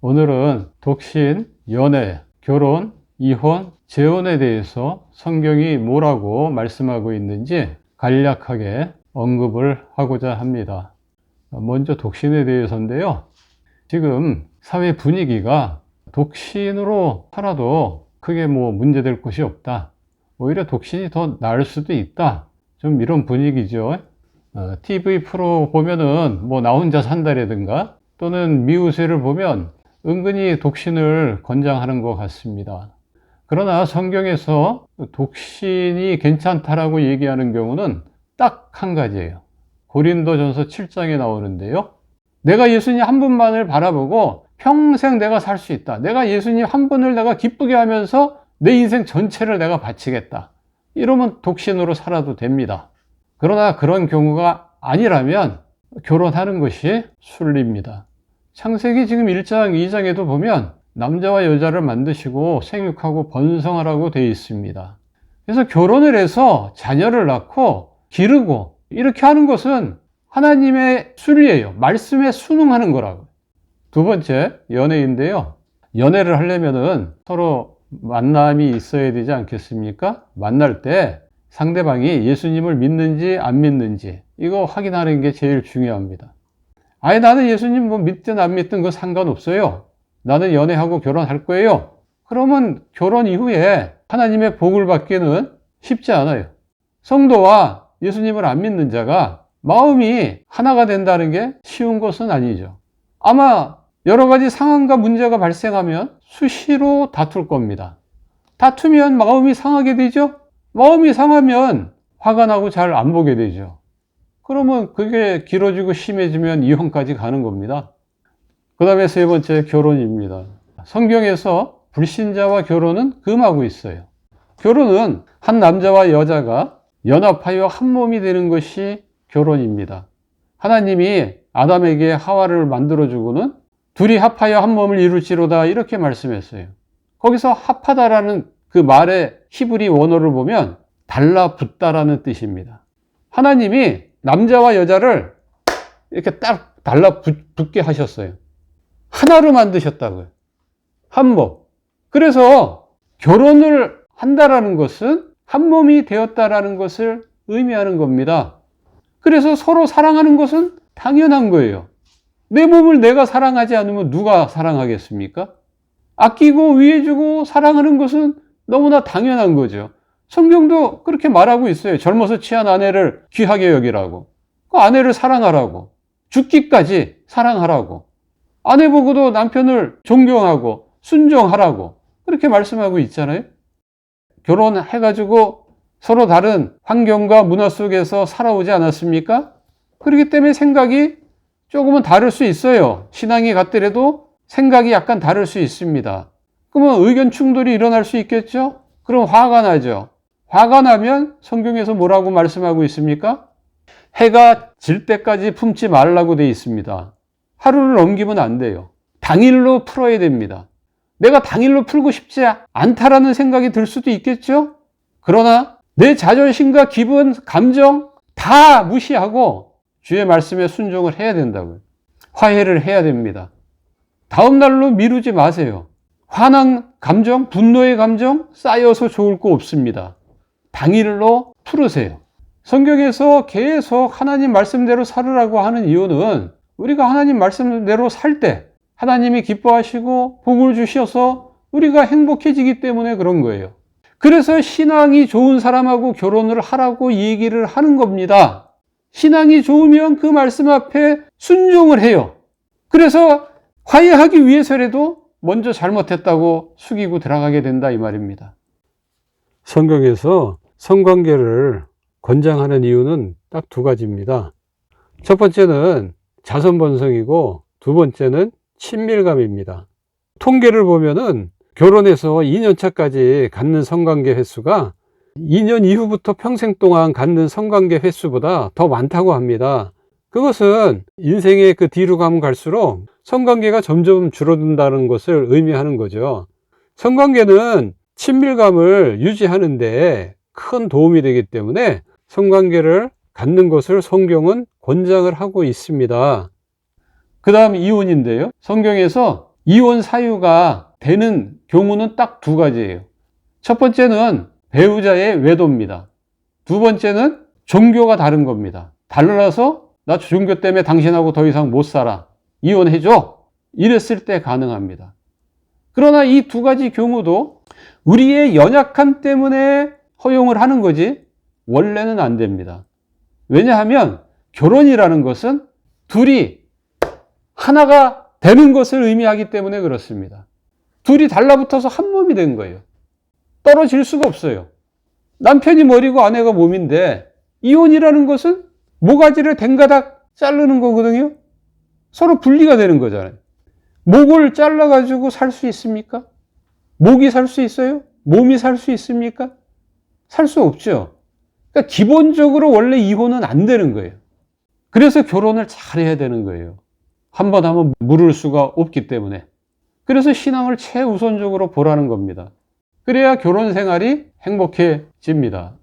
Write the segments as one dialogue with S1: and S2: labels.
S1: 오늘은 독신, 연애, 결혼, 이혼, 재혼에 대해서 성경이 뭐라고 말씀하고 있는지 간략하게 언급을 하고자 합니다. 먼저 독신에 대해서인데요. 지금 사회 분위기가 독신으로 살아도 크게 문제될 것이 없다. 오히려 독신이 더 나을 수도 있다. 좀 이런 분위기죠. TV 프로 보면은 나 혼자 산다라든가 또는 미우새를 보면 은근히 독신을 권장하는 것 같습니다. 그러나 성경에서 독신이 괜찮다라고 얘기하는 경우는 딱 한 가지예요. 고린도전서 7장에 나오는데요. 내가 예수님 한 분만을 바라보고 평생 내가 살 수 있다. 내가 예수님 한 분을 내가 기쁘게 하면서 내 인생 전체를 내가 바치겠다. 이러면 독신으로 살아도 됩니다. 그러나 그런 경우가 아니라면 결혼하는 것이 순리입니다. 창세기 지금 1장, 2장에도 보면 남자와 여자를 만드시고 생육하고 번성하라고 되어 있습니다. 그래서 결혼을 해서 자녀를 낳고 기르고 이렇게 하는 것은 하나님의 순리예요. 말씀에 순응하는 거라고. 두 번째, 연애인데요. 연애를 하려면은 서로 만남이 있어야 되지 않겠습니까? 만날 때 상대방이 예수님을 믿는지 안 믿는지 이거 확인하는 게 제일 중요합니다. 아니 나는 예수님 믿든 안 믿든 그거 상관없어요. 나는 연애하고 결혼할 거예요. 그러면 결혼 이후에 하나님의 복을 받기는 쉽지 않아요. 성도와 예수님을 안 믿는 자가 마음이 하나가 된다는 게 쉬운 것은 아니죠. 아마 여러 가지 상황과 문제가 발생하면 수시로 다툴 겁니다. 다투면 마음이 상하게 되죠. 마음이 상하면 화가 나고 잘 안 보게 되죠. 그러면 그게 길어지고 심해지면 이혼까지 가는 겁니다. 그 다음에 세 번째, 결혼입니다. 성경에서 불신자와 결혼은 금하고 있어요. 결혼은 한 남자와 여자가 연합하여 한 몸이 되는 것이 결혼입니다. 하나님이 아담에게 하와를 만들어주고는 둘이 합하여 한 몸을 이룰지로다 이렇게 말씀했어요. 거기서 합하다라는 그 말의 히브리 원어를 보면 달라붙다라는 뜻입니다. 하나님이 남자와 여자를 이렇게 딱 달라붙게 하셨어요. 하나로 만드셨다고요. 한 몸. 그래서 결혼을 한다라는 것은 한 몸이 되었다라는 것을 의미하는 겁니다. 그래서 서로 사랑하는 것은 당연한 거예요. 내 몸을 내가 사랑하지 않으면 누가 사랑하겠습니까? 아끼고 위해주고 사랑하는 것은 너무나 당연한 거죠. 성경도 그렇게 말하고 있어요. 젊어서 취한 아내를 귀하게 여기라고. 그 아내를 사랑하라고. 죽기까지 사랑하라고. 아내 보고도 남편을 존경하고 순종하라고. 그렇게 말씀하고 있잖아요. 결혼해가지고 서로 다른 환경과 문화 속에서 살아오지 않았습니까? 그렇기 때문에 생각이 조금은 다를 수 있어요. 신앙이 같더라도 생각이 약간 다를 수 있습니다. 그러면 의견 충돌이 일어날 수 있겠죠? 그럼 화가 나죠. 화가 나면 성경에서 뭐라고 말씀하고 있습니까? 해가 질 때까지 품지 말라고 되어 있습니다. 하루를 넘기면 안 돼요. 당일로 풀어야 됩니다. 내가 당일로 풀고 싶지 않다라는 생각이 들 수도 있겠죠? 그러나 내 자존심과 기분, 감정 다 무시하고 주의 말씀에 순종을 해야 된다고요. 화해를 해야 됩니다. 다음 날로 미루지 마세요. 화난 감정, 분노의 감정 쌓여서 좋을 거 없습니다. 당일로 풀으세요. 성경에서 계속 하나님 말씀대로 살으라고 하는 이유는 우리가 하나님 말씀대로 살 때 하나님이 기뻐하시고 복을 주셔서 우리가 행복해지기 때문에 그런 거예요. 그래서 신앙이 좋은 사람하고 결혼을 하라고 얘기를 하는 겁니다. 신앙이 좋으면 그 말씀 앞에 순종을 해요. 그래서 화해하기 위해서라도 먼저 잘못했다고 숙이고 들어가게 된다 이 말입니다. 성경에서 성관계를 권장하는 이유는 딱 두 가지입니다. 첫 번째는 자선번성이고 두 번째는 친밀감입니다. 통계를 보면은 결혼해서 2년차까지 갖는 성관계 횟수가 2년 이후부터 평생 동안 갖는 성관계 횟수보다 더 많다고 합니다. 그것은 인생의 그 뒤로 가면 갈수록 성관계가 점점 줄어든다는 것을 의미하는 거죠. 성관계는 친밀감을 유지하는데 큰 도움이 되기 때문에 성관계를 갖는 것을 성경은 권장을 하고 있습니다. 그 다음 이혼인데요. 성경에서 이혼 사유가 되는 경우는 딱 두 가지예요. 첫 번째는 배우자의 외도입니다. 두 번째는 종교가 다른 겁니다. 달라서 나 종교 때문에 당신하고 더 이상 못 살아. 이혼해줘. 이랬을 때 가능합니다. 그러나 이 두 가지 경우도 우리의 연약함 때문에 허용을 하는 거지 원래는 안 됩니다. 왜냐하면 결혼이라는 것은 둘이 하나가 되는 것을 의미하기 때문에 그렇습니다. 둘이 달라붙어서 한 몸이 된 거예요. 떨어질 수가 없어요. 남편이 머리고 아내가 몸인데 이혼이라는 것은 모가지를 댕가닥 자르는 거거든요. 서로 분리가 되는 거잖아요. 목을 잘라가지고 살 수 있습니까? 목이 살 수 있어요? 몸이 살 수 있습니까? 살 수 없죠. 그러니까 기본적으로 원래 이혼은 안 되는 거예요. 그래서 결혼을 잘해야 되는 거예요. 한 번 하면 물을 수가 없기 때문에. 그래서 신앙을 최우선적으로 보라는 겁니다. 그래야 결혼 생활이 행복해집니다.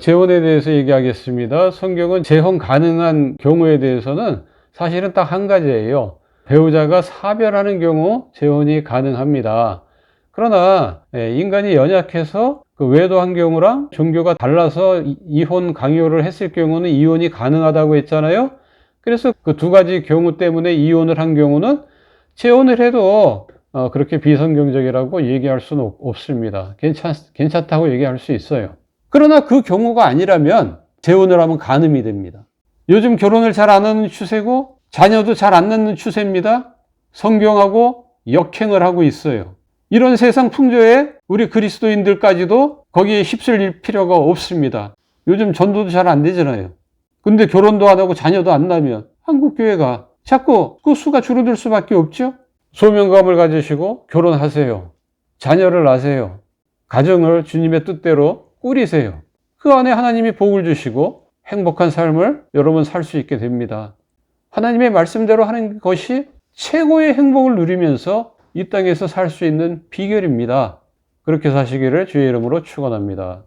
S1: 재혼에 대해서 얘기하겠습니다. 성경은 재혼 가능한 경우에 대해서는 사실은 딱 한 가지예요. 배우자가 사별하는 경우 재혼이 가능합니다. 그러나 인간이 연약해서 그 외도한 경우랑 종교가 달라서 이혼 강요를 했을 경우는 이혼이 가능하다고 했잖아요. 그래서 그 두 가지 경우 때문에 이혼을 한 경우는 재혼을 해도 그렇게 비성경적이라고 얘기할 수는 없습니다. 괜찮다고 얘기할 수 있어요. 그러나 그 경우가 아니라면 재혼을 하면 간음이 됩니다. 요즘 결혼을 잘 안 하는 추세고 자녀도 잘 안 낳는 추세입니다. 성경하고 역행을 하고 있어요. 이런 세상 풍조에 우리 그리스도인들까지도 거기에 휩쓸릴 필요가 없습니다. 요즘 전도도 잘 안 되잖아요. 근데 결혼도 안 하고 자녀도 안 낳으면 한국교회가 자꾸 그 수가 줄어들 수밖에 없죠. 소명감을 가지시고 결혼하세요. 자녀를 낳으세요. 가정을 주님의 뜻대로 꾸리세요. 그 안에 하나님이 복을 주시고 행복한 삶을 여러분 살 수 있게 됩니다. 하나님의 말씀대로 하는 것이 최고의 행복을 누리면서 이 땅에서 살 수 있는 비결입니다. 그렇게 사시기를 주의 이름으로 축원합니다.